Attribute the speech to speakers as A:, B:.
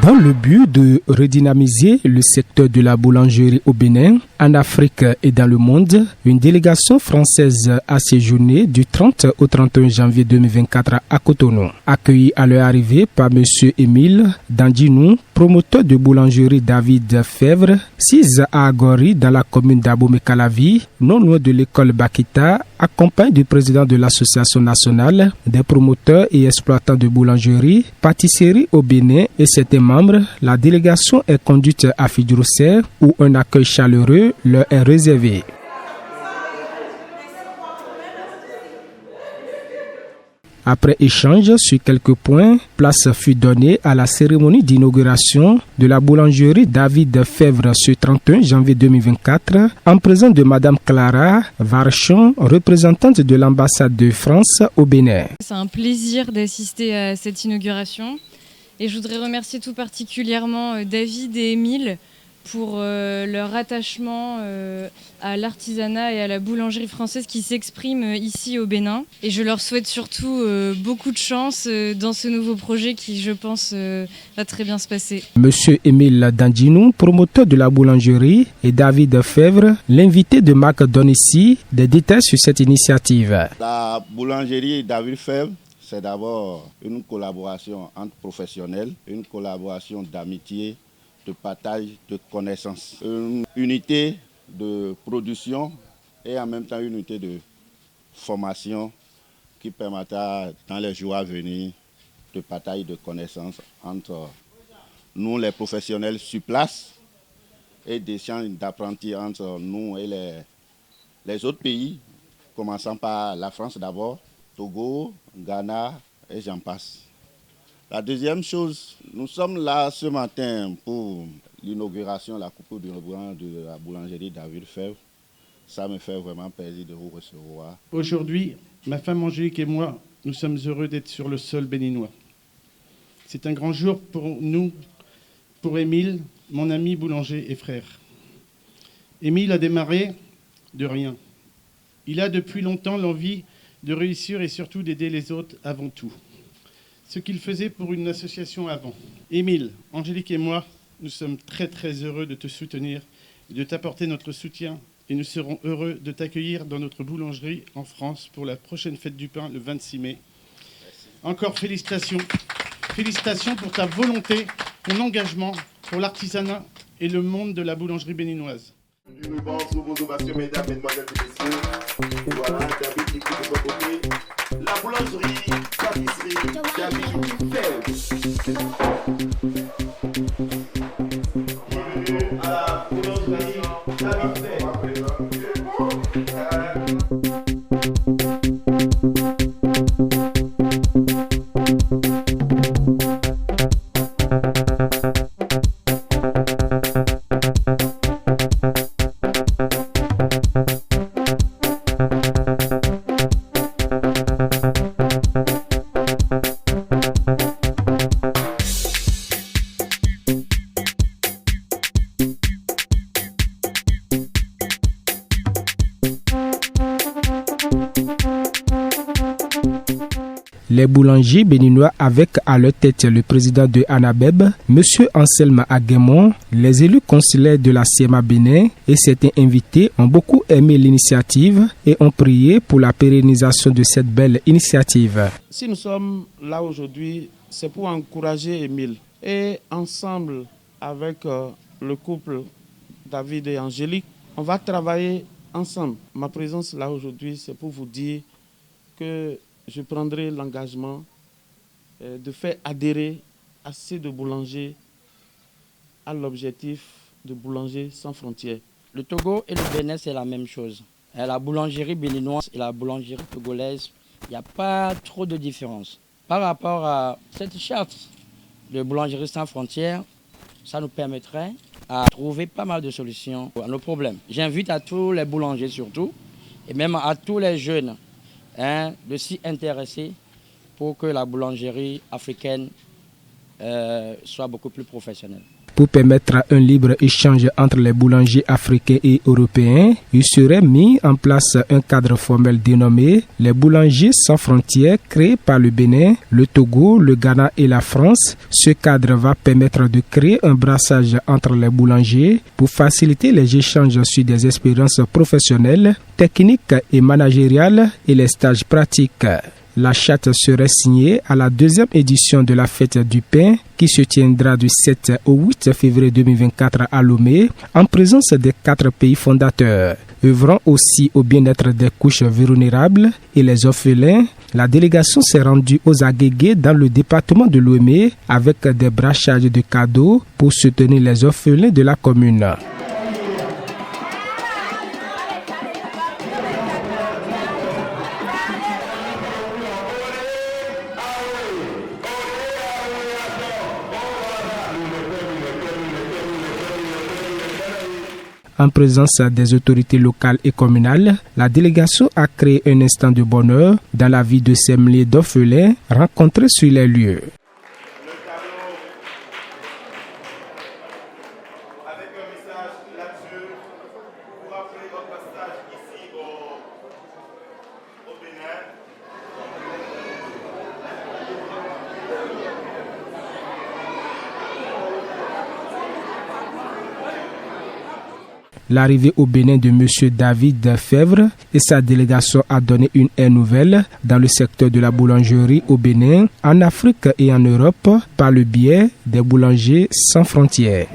A: Dans le but de redynamiser le secteur de la boulangerie au Bénin, en Afrique et dans le monde, une délégation française a séjourné du 30 au 31 janvier 2024 à Cotonou. Accueilli à leur arrivée par M. Émile Dandinou, promoteur de boulangerie David Fèvre, 6 à Agori dans la commune d'Abomey-Calavi, non loin de l'école Bakita, accompagne du président de l'Association nationale des promoteurs et exploitants de boulangerie, pâtisserie au Bénin et certains membres, la délégation est conduite à Fidjousser où un accueil chaleureux leur est réservé. Après échange sur quelques points, place fut donnée à la cérémonie d'inauguration de la boulangerie David Fèvre ce 31 janvier 2024 en présence de Madame Clara Varchon, représentante de l'ambassade de France au Bénin.
B: C'est un plaisir d'assister à cette inauguration et je voudrais remercier tout particulièrement David et Émile pour leur attachement à l'artisanat et à la boulangerie française qui s'exprime ici au Bénin. Et je leur souhaite surtout beaucoup de chance dans ce nouveau projet qui, je pense, va très bien se passer. Monsieur
A: Émile Dandinou, promoteur de la boulangerie, et David Fèvre, l'invité de Marc, donne ici des détails sur cette initiative.
C: La boulangerie David Fèvre, c'est d'abord une collaboration entre professionnels, une collaboration d'amitié, de partage de connaissances, une unité de production et en même temps une unité de formation qui permettra dans les jours à venir de partage de connaissances entre nous les professionnels sur place et d'échanges d'apprentis entre nous et les autres pays, commençant par la France d'abord, Togo, Ghana et j'en passe. La deuxième chose, nous sommes là ce matin pour l'inauguration, la coupe de la boulangerie David Fèvre. Ça me fait vraiment plaisir de vous recevoir.
D: Aujourd'hui, ma femme Angélique et moi, nous sommes heureux d'être sur le sol béninois. C'est un grand jour pour nous, pour Émile, mon ami boulanger et frère. Émile a démarré de rien. Il a depuis longtemps l'envie de réussir et surtout d'aider les autres avant tout. Ce qu'il faisait pour une association avant. Émile, Angélique et moi, nous sommes très heureux de te soutenir et de t'apporter notre soutien et nous serons heureux de t'accueillir dans notre boulangerie en France pour la prochaine fête du pain le 26 mai. Merci. Encore félicitations. Félicitations pour ta volonté, ton engagement pour l'artisanat et le monde de la boulangerie béninoise.
E: Une revanche sur vos ovations, mesdames, mesdemoiselles et messieurs. Et voilà, David qui de son côté. La boulangerie, pâtisserie, David Fèvre. Bienvenue à la boulangerie David Fèvre.
A: Les boulangers béninois avec à leur tête le président de Anabeb, M. Anselme Aguemon, les élus consulaires de la CMA Bénin et certains invités ont beaucoup aimé l'initiative et ont prié pour la pérennisation de cette belle initiative.
F: Si nous sommes là aujourd'hui, c'est pour encourager Émile. Et ensemble avec le couple David et Angélique, on va travailler ensemble. Ma présence là aujourd'hui, c'est pour vous dire que je prendrai l'engagement de faire adhérer assez de boulangers à l'objectif de boulanger sans frontières.
G: Le Togo et le Bénin, c'est la même chose. La boulangerie béninoise et la boulangerie togolaise, il n'y a pas trop de différence. Par rapport à cette charte de boulangerie sans frontières, ça nous permettrait à trouver pas mal de solutions à nos problèmes. J'invite à tous les boulangers surtout, et même à tous les jeunes, de s'y intéresser pour que la boulangerie africaine soit beaucoup plus professionnelle.
A: Pour permettre un libre échange entre les boulangers africains et européens, il serait mis en place un cadre formel dénommé les boulangers sans frontières créé par le Bénin, le Togo, le Ghana et la France. Ce cadre va permettre de créer un brassage entre les boulangers pour faciliter les échanges sur des expériences professionnelles, techniques et managériales et les stages pratiques. La charte serait signée à la deuxième édition de la fête du pain qui se tiendra du 7 au 8 février 2024 à Lomé en présence des 4 pays fondateurs. Œuvrant aussi au bien-être des couches vulnérables et les orphelins, la délégation s'est rendue aux Agégués dans le département de Lomé avec des brassages de cadeaux pour soutenir les orphelins de la commune. En présence des autorités locales et communales, la délégation a créé un instant de bonheur dans la vie de ces milliers d'orphelins rencontrés sur les lieux. L'arrivée au Bénin de M. David Fèvre et sa délégation a donné une ère nouvelle dans le secteur de la boulangerie au Bénin, en Afrique et en Europe par le biais des boulangers sans frontières.